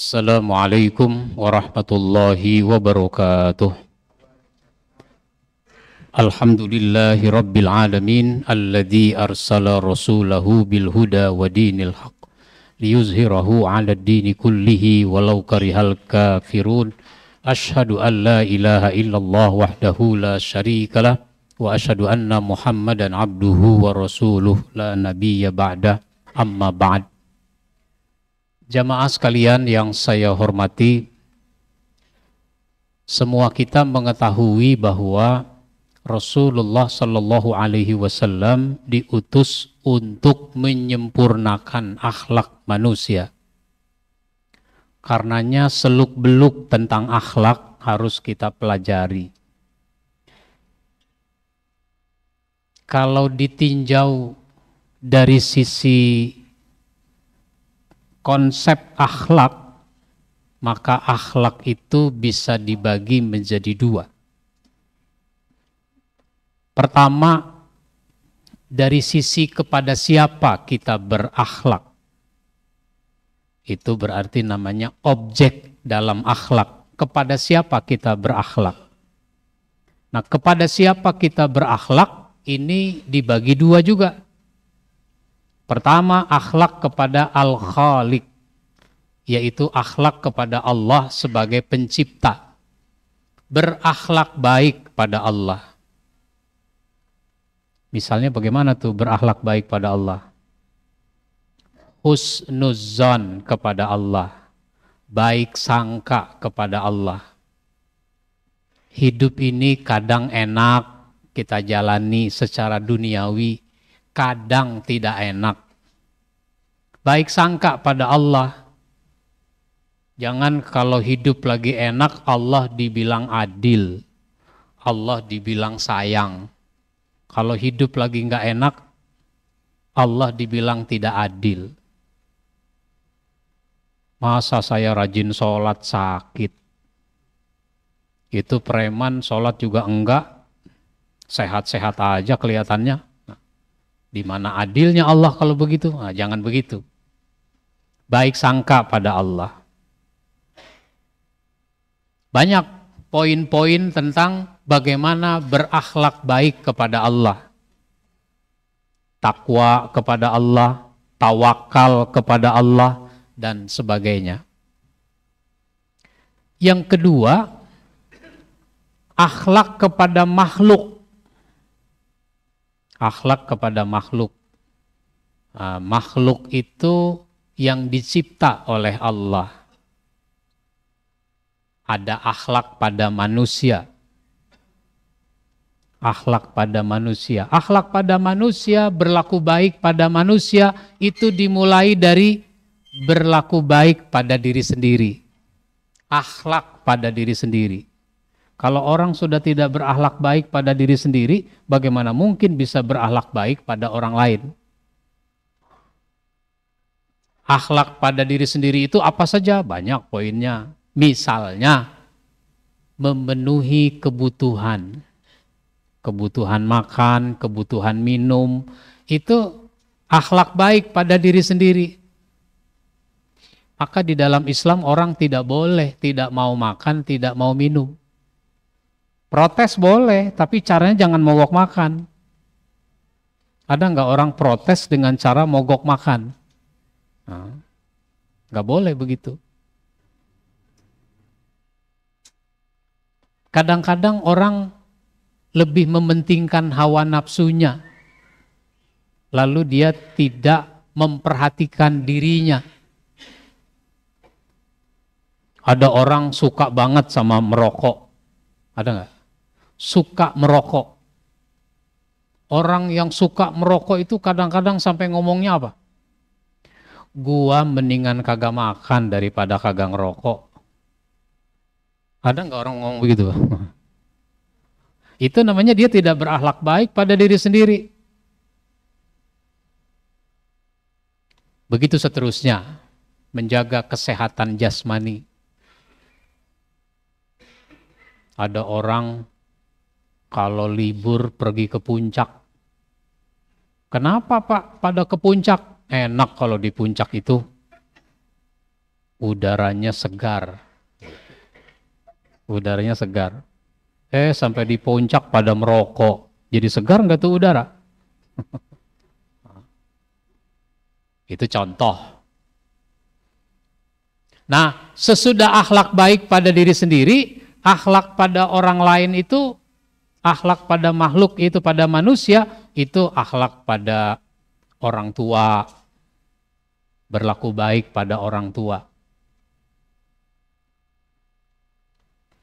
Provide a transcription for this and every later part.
Assalamualaikum warahmatullahi wabarakatuh. Alhamdulillahi rabbil alamin alladzi arsala rasulahu bil huda wa dinil haq liyuzhirahu 'ala ad-dini kullihi walau karihal kafirun. Asyhadu an la ilaha illallah wahdahu la syarikalah wa asyhadu anna Muhammadan abduhu wa rasuluh la nabiyya ba'da. Amma ba'd. Jamaah sekalian yang saya hormati, semua kita mengetahui bahwa Rasulullah Shallallahu Alaihi Wasallam diutus untuk menyempurnakan akhlak manusia. Karenanya seluk-beluk tentang akhlak harus kita pelajari. Kalau ditinjau dari sisi konsep akhlak, maka akhlak itu bisa dibagi menjadi dua. Pertama, dari sisi kepada siapa kita berakhlak. Itu berarti namanya objek dalam akhlak. Kepada siapa kita berakhlak. Nah, kepada siapa kita berakhlak, ini dibagi dua juga. Pertama, akhlak kepada Al-Khaliq, yaitu akhlak kepada Allah sebagai pencipta. Berakhlak baik pada Allah. Misalnya bagaimana tuh berakhlak baik pada Allah? Husnuzzon kepada Allah. Baik sangka kepada Allah. Hidup ini kadang enak kita jalani secara duniawi, kadang tidak enak. Baik sangka pada Allah. Jangan kalau hidup lagi enak, Allah dibilang adil. Allah dibilang sayang. Kalau hidup lagi nggak enak, Allah dibilang tidak adil. Masa saya rajin sholat sakit? Itu preman sholat juga enggak. Sehat-sehat aja kelihatannya. Di mana adilnya Allah kalau begitu? Nah, jangan begitu. Baik sangka pada Allah. Banyak poin-poin tentang bagaimana berakhlak baik kepada Allah. Takwa kepada Allah, tawakal kepada Allah, dan sebagainya. Yang kedua, akhlak kepada makhluk. Akhlak kepada makhluk. Makhluk itu yang dicipta oleh Allah. Ada akhlak pada manusia. Akhlak pada manusia. Akhlak pada manusia, berlaku baik pada manusia, itu dimulai dari berlaku baik pada diri sendiri. Akhlak pada diri sendiri. Kalau orang sudah tidak berakhlak baik pada diri sendiri, bagaimana mungkin bisa berakhlak baik pada orang lain? Akhlak pada diri sendiri itu apa saja? Banyak poinnya. Misalnya, memenuhi kebutuhan. Kebutuhan makan, kebutuhan minum. Itu akhlak baik pada diri sendiri. Maka di dalam Islam orang tidak boleh tidak mau makan, tidak mau minum. Protes boleh, tapi caranya jangan mogok makan. Ada nggak orang protes dengan cara mogok makan? Nah, nggak boleh begitu. Kadang-kadang orang lebih mementingkan hawa nafsunya, lalu dia tidak memperhatikan dirinya. Ada orang suka banget sama merokok, ada nggak? Suka merokok. Orang yang suka merokok itu kadang-kadang sampai ngomongnya apa? Gua mendingan kagak makan daripada kagak ngerokok. Ada nggak orang ngomong begitu? Itu namanya dia tidak berakhlak baik pada diri sendiri. Begitu seterusnya, menjaga kesehatan jasmani. Ada orang kalau libur pergi ke puncak. Kenapa Pak pada ke puncak? Enak kalau di puncak itu. udaranya segar. Udaranya segar. Sampai di puncak pada merokok. Jadi segar nggak tuh udara? Itu contoh. Nah, sesudah akhlak baik pada diri sendiri, akhlak pada orang lain itu, akhlak pada makhluk itu, pada manusia, itu akhlak pada orang tua, berlaku baik pada orang tua.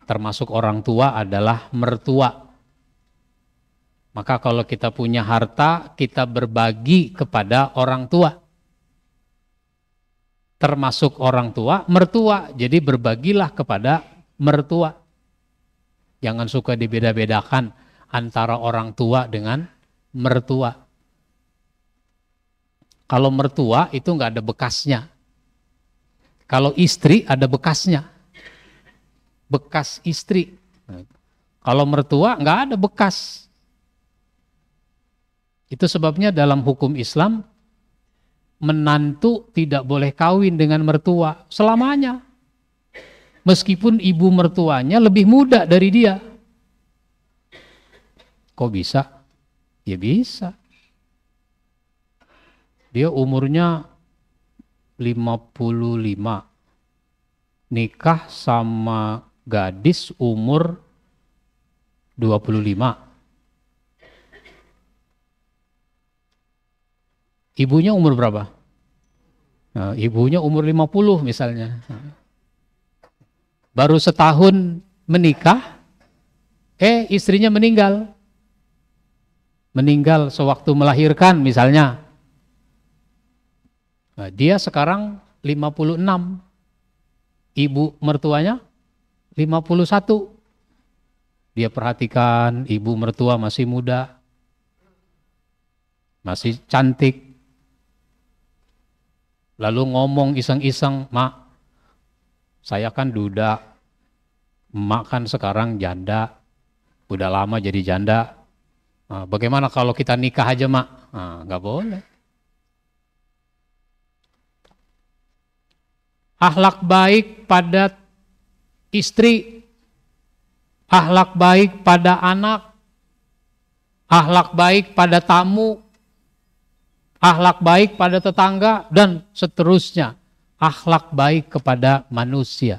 Termasuk orang tua adalah mertua. Maka kalau kita punya harta, kita berbagi kepada orang tua. Termasuk orang tua, mertua. Jadi berbagilah kepada mertua. Jangan suka dibeda-bedakan antara orang tua dengan mertua. Kalau mertua itu nggak ada bekasnya. Kalau istri ada bekasnya. Bekas istri. Kalau mertua nggak ada bekas. Itu sebabnya dalam hukum Islam, menantu tidak boleh kawin dengan mertua selamanya. Meskipun ibu mertuanya lebih muda dari dia. Kok bisa? Ya bisa. Dia umurnya 55. Nikah sama gadis umur 25. Ibunya umur berapa? Nah, ibunya umur 50 misalnya. Baru setahun menikah, istrinya meninggal. Meninggal sewaktu melahirkan misalnya. Nah, dia sekarang 56. Ibu mertuanya 51. Dia perhatikan ibu mertua masih muda. Masih cantik. Lalu ngomong iseng-iseng, "Mak, saya kan duda, emak kan sekarang janda, udah lama jadi janda. Nah, bagaimana kalau kita nikah aja, Mak?" Nah, nggak boleh. Akhlak baik pada istri, akhlak baik pada anak, akhlak baik pada tamu, akhlak baik pada tetangga, dan seterusnya. Akhlak baik kepada manusia.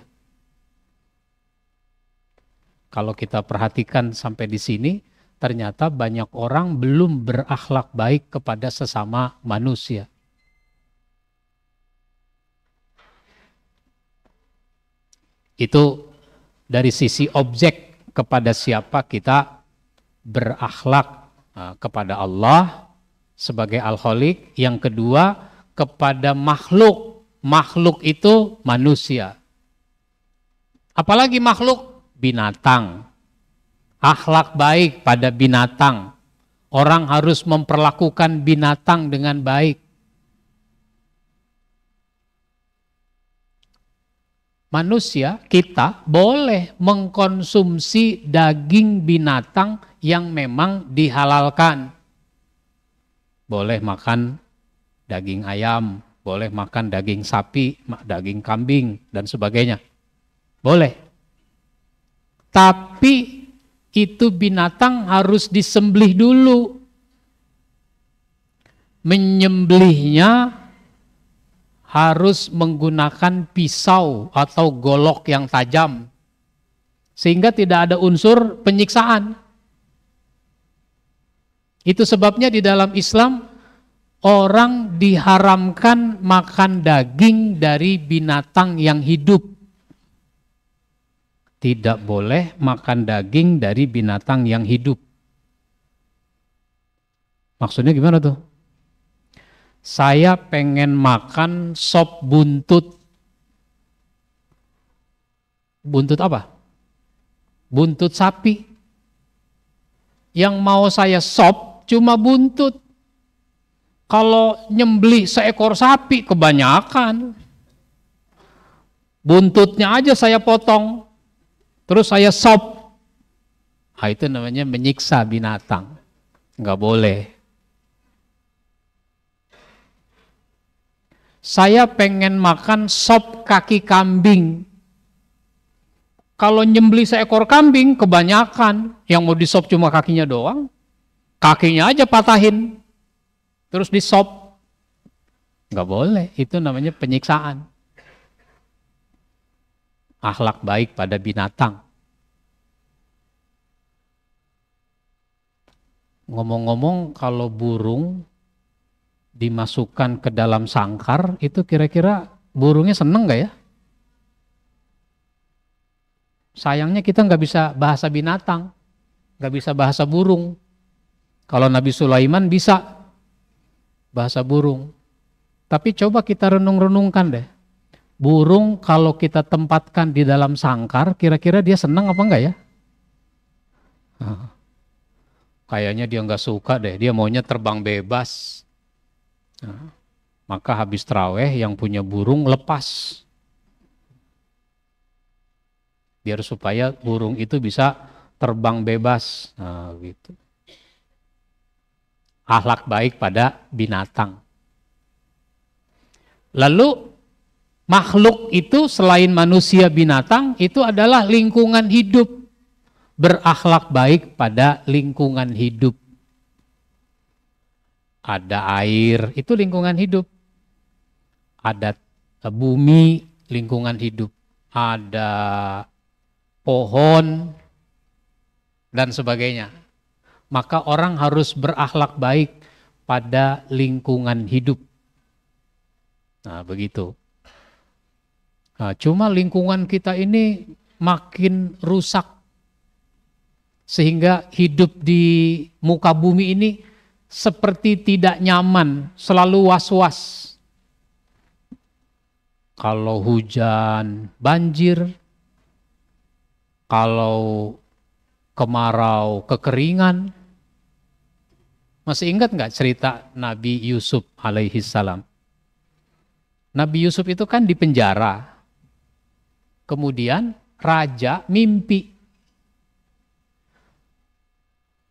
Kalau kita perhatikan sampai di sini, ternyata banyak orang belum berakhlak baik kepada sesama manusia. Itu dari sisi objek, kepada siapa kita berakhlak. Kepada Allah sebagai Al-Khaliq. Yang kedua, kepada makhluk. Makhluk itu manusia. Apalagi makhluk? Binatang. Akhlak baik pada binatang. Orang harus memperlakukan binatang dengan baik. Manusia, kita boleh mengkonsumsi daging binatang yang memang dihalalkan. Boleh makan daging ayam, boleh makan daging sapi, daging kambing, dan sebagainya. Boleh. Tapi itu binatang harus disembelih dulu. Menyembelihnya harus menggunakan pisau atau golok yang tajam. Sehingga tidak ada unsur penyiksaan. Itu sebabnya di dalam Islam, orang diharamkan makan daging dari binatang yang hidup. Tidak boleh makan daging dari binatang yang hidup. Maksudnya gimana tuh? Saya pengen makan sop buntut. Buntut apa? Buntut sapi. Yang mau saya sop cuma buntut. Kalau nyembelih seekor sapi kebanyakan. Buntutnya aja saya potong. Terus saya sop. Nah, itu namanya menyiksa binatang. Nggak boleh. saya pengen makan sop kaki kambing. Kalau nyembeli seekor kambing, kebanyakan. Yang mau disop cuma kakinya doang. Kakinya aja patahin. Terus disop. Nggak boleh, itu namanya penyiksaan. Akhlak baik pada binatang. Ngomong-ngomong, kalau burung dimasukkan ke dalam sangkar, itu kira-kira burungnya seneng gak ya? Sayangnya kita nggak bisa bahasa binatang, nggak bisa bahasa burung. Kalau Nabi Sulaiman bisa bahasa burung. Tapi coba kita renung-renungkan deh. Burung kalau kita tempatkan di dalam sangkar, kira-kira dia senang apa enggak ya? Kayaknya dia nggak suka deh, dia maunya terbang bebas. Maka habis taraweh yang punya burung lepas. Biar supaya burung itu bisa terbang bebas. Nah, gitu. Akhlak baik pada binatang. Lalu makhluk itu selain manusia binatang itu adalah lingkungan hidup. Berakhlak baik pada lingkungan hidup. Ada air, itu lingkungan hidup. Ada bumi, lingkungan hidup. Ada pohon, dan sebagainya. Maka orang harus berakhlak baik pada lingkungan hidup. Nah, begitu. Nah, cuma lingkungan kita ini makin rusak. Sehingga hidup di muka bumi ini seperti tidak nyaman, selalu was-was. Kalau hujan, banjir. Kalau kemarau, kekeringan. Masih ingat nggak cerita Nabi Yusuf alaihi salam? Nabi Yusuf itu kan di penjara. Kemudian raja mimpi.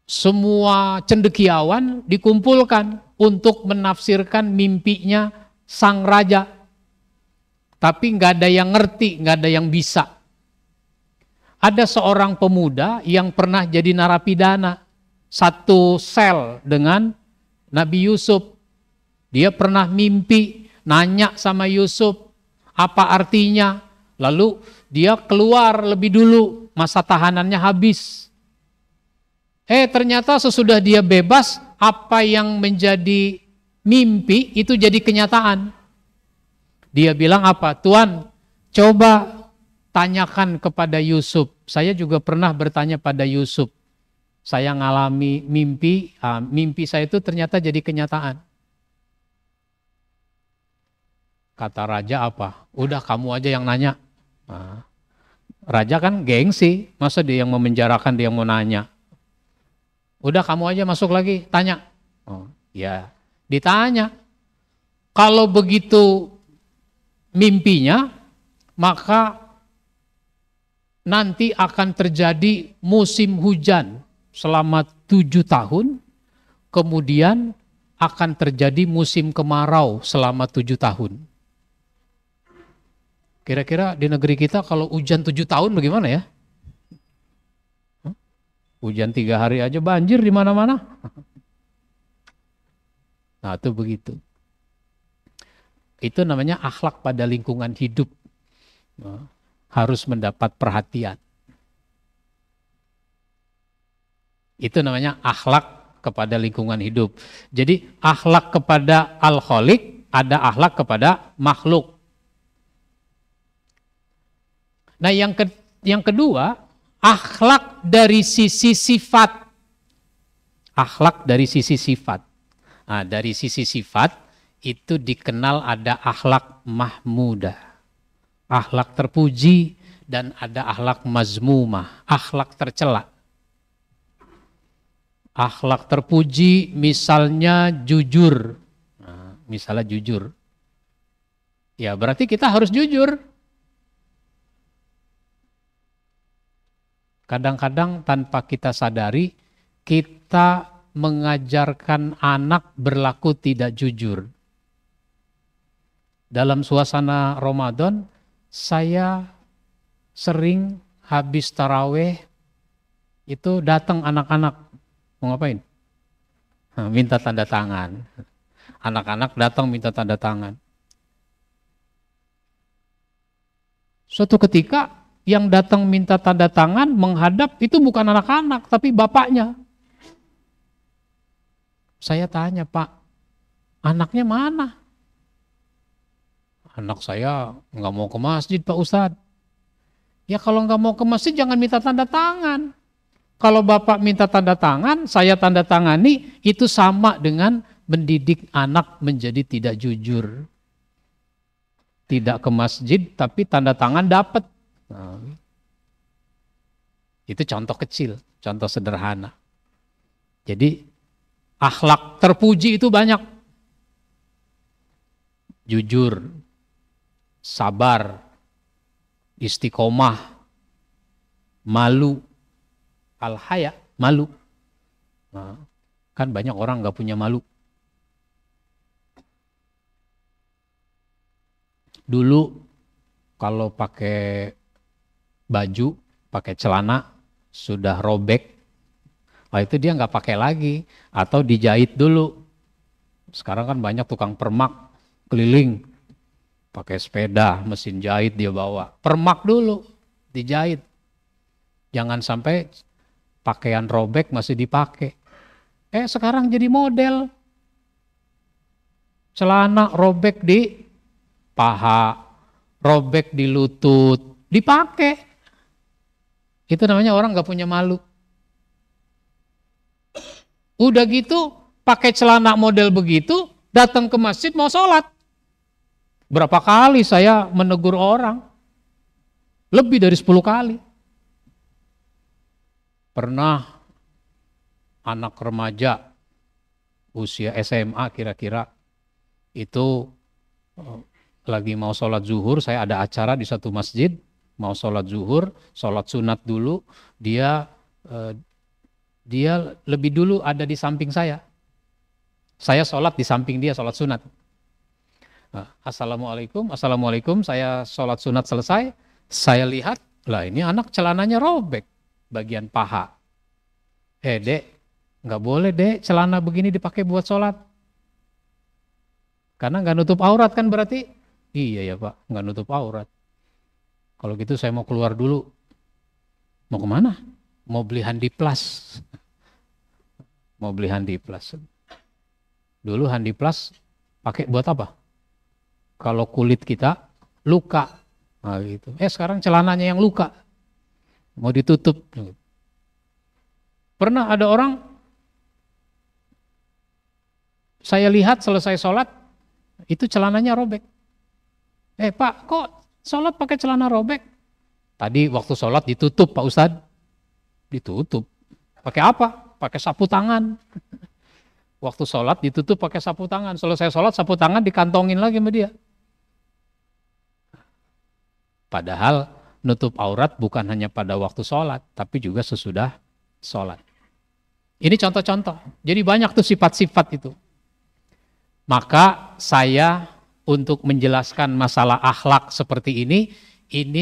Semua cendekiawan dikumpulkan untuk menafsirkan mimpinya sang raja. Tapi nggak ada yang ngerti, nggak ada yang bisa. Ada seorang pemuda yang pernah jadi narapidana. Satu sel dengan Nabi Yusuf. Dia pernah mimpi, nanya sama Yusuf, apa artinya. Lalu dia keluar lebih dulu, masa tahanannya habis. Ternyata sesudah dia bebas, apa yang menjadi mimpi itu jadi kenyataan. Dia bilang apa? Tuan, coba tanyakan kepada Yusuf. Saya juga pernah bertanya pada Yusuf. Saya ngalami mimpi, mimpi saya itu ternyata jadi kenyataan. Kata raja apa? Udah kamu aja yang nanya. Raja kan gengsi, masa dia yang memenjarakan, dia yang mau nanya. Udah kamu aja masuk lagi, tanya. Ya, ditanya. Kalau begitu mimpinya, maka nanti akan terjadi musim hujan selama 7 tahun, kemudian akan terjadi musim kemarau selama 7 tahun. Kira-kira di negeri kita kalau hujan 7 tahun bagaimana ya? Hujan 3 hari aja banjir di mana-mana. Nah, itu begitu. Itu namanya akhlak pada lingkungan hidup. Harus mendapat perhatian. Itu namanya akhlak kepada lingkungan hidup. Jadi akhlak kepada al-khaliq, ada akhlak kepada makhluk. Nah, yang kedua, akhlak dari sisi sifat. Akhlak dari sisi sifat. Nah, dari sisi sifat itu dikenal ada akhlak mahmudah, akhlak terpuji, dan ada akhlak mazmumah, akhlak tercela. Akhlak terpuji misalnya jujur. Nah, misalnya jujur. Ya berarti kita harus jujur. Kadang-kadang tanpa kita sadari, kita mengajarkan anak berlaku tidak jujur. Dalam suasana Ramadan, saya sering habis taraweh itu datang anak-anak. Mau ngapain? Minta tanda tangan. Anak-anak datang minta tanda tangan. Suatu ketika yang datang minta tanda tangan menghadap itu bukan anak-anak tapi bapaknya. Saya tanya, Pak, anaknya mana? Anak saya nggak mau ke masjid, Pak Ustadz. Ya kalau nggak mau ke masjid jangan minta tanda tangan. Kalau Bapak minta tanda tangan, saya tanda tangani, itu sama dengan mendidik anak menjadi tidak jujur. Tidak ke masjid tapi tanda tangan dapat. Nah, itu contoh kecil, contoh sederhana. Jadi akhlak terpuji itu banyak. Jujur, sabar, istiqomah, malu, al-haya, malu. Nah, kan banyak orang nggak punya malu. Dulu kalau pakai baju, pakai celana sudah robek, itu dia nggak pakai lagi atau dijahit dulu. Sekarang kan banyak tukang permak keliling. Pakai sepeda, mesin jahit dia bawa. Permak dulu, dijahit. Jangan sampai pakaian robek masih dipakai. Sekarang jadi model. Celana robek di paha, robek di lutut, dipakai. Itu namanya orang gak punya malu. Udah gitu, pakai celana model begitu, datang ke masjid mau sholat. Berapa kali saya menegur orang? Lebih dari 10 kali. Pernah anak remaja, usia SMA kira-kira, itu lagi mau sholat zuhur, saya ada acara di satu masjid, mau sholat zuhur, sholat sunat dulu, dia lebih dulu ada di samping saya. Saya sholat di samping dia, sholat sunat. Assalamualaikum, saya sholat sunat selesai, saya lihat, lah ini anak celananya robek, bagian paha. Dek, nggak boleh dek, celana begini dipakai buat sholat. Karena nggak nutup aurat kan berarti? Iya ya Pak, nggak nutup aurat. Kalau gitu saya mau keluar dulu. Mau kemana? Mau beli Handiplas. Mau beli Handiplas. Dulu Handiplas pakai buat apa? Kalau kulit kita luka, nah gitu. Sekarang celananya yang luka, mau ditutup. Pernah ada orang, saya lihat selesai sholat, itu celananya robek. Pak, kok sholat pakai celana robek? Tadi waktu sholat ditutup Pak Ustadz, ditutup. Pakai apa? Pakai sapu tangan. Waktu sholat ditutup pakai sapu tangan. Selesai sholat sapu tangan dikantongin lagi sama dia. Padahal nutup aurat bukan hanya pada waktu sholat, tapi juga sesudah sholat. Ini contoh-contoh. Jadi banyak tuh sifat-sifat itu. Maka saya untuk menjelaskan masalah akhlak seperti ini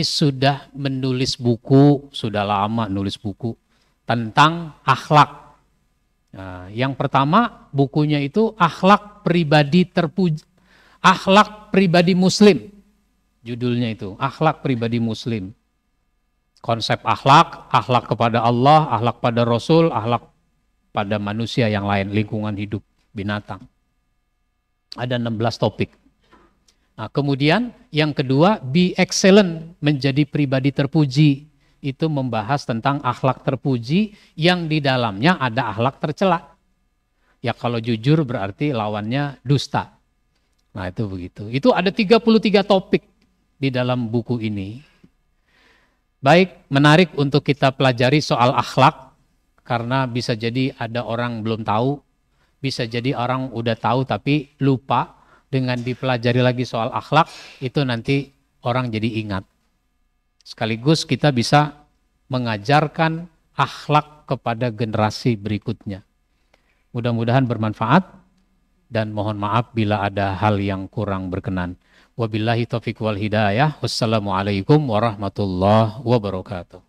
sudah menulis buku, sudah lama nulis buku tentang akhlak. Nah, yang pertama bukunya itu akhlak pribadi terpuji, akhlak pribadi muslim. Judulnya itu, akhlak pribadi muslim. Konsep akhlak, akhlak kepada Allah, akhlak pada Rasul, akhlak pada manusia yang lain, lingkungan hidup, binatang. Ada 16 topik. Nah, kemudian yang kedua, be excellent, menjadi pribadi terpuji. Itu membahas tentang akhlak terpuji yang di dalamnya ada akhlak tercela. Ya kalau jujur berarti lawannya dusta. Nah itu begitu. Itu ada 33 topik di dalam buku ini. Baik, menarik untuk kita pelajari soal akhlak, karena bisa jadi ada orang belum tahu, bisa jadi orang udah tahu tapi lupa. Dengan dipelajari lagi soal akhlak, itu nanti orang jadi ingat. Sekaligus kita bisa mengajarkan akhlak kepada generasi berikutnya. Mudah-mudahan bermanfaat dan mohon maaf bila ada hal yang kurang berkenan. Wabillahi taufiq wal hidayah. Wassalamualaikum warahmatullahi wabarakatuh.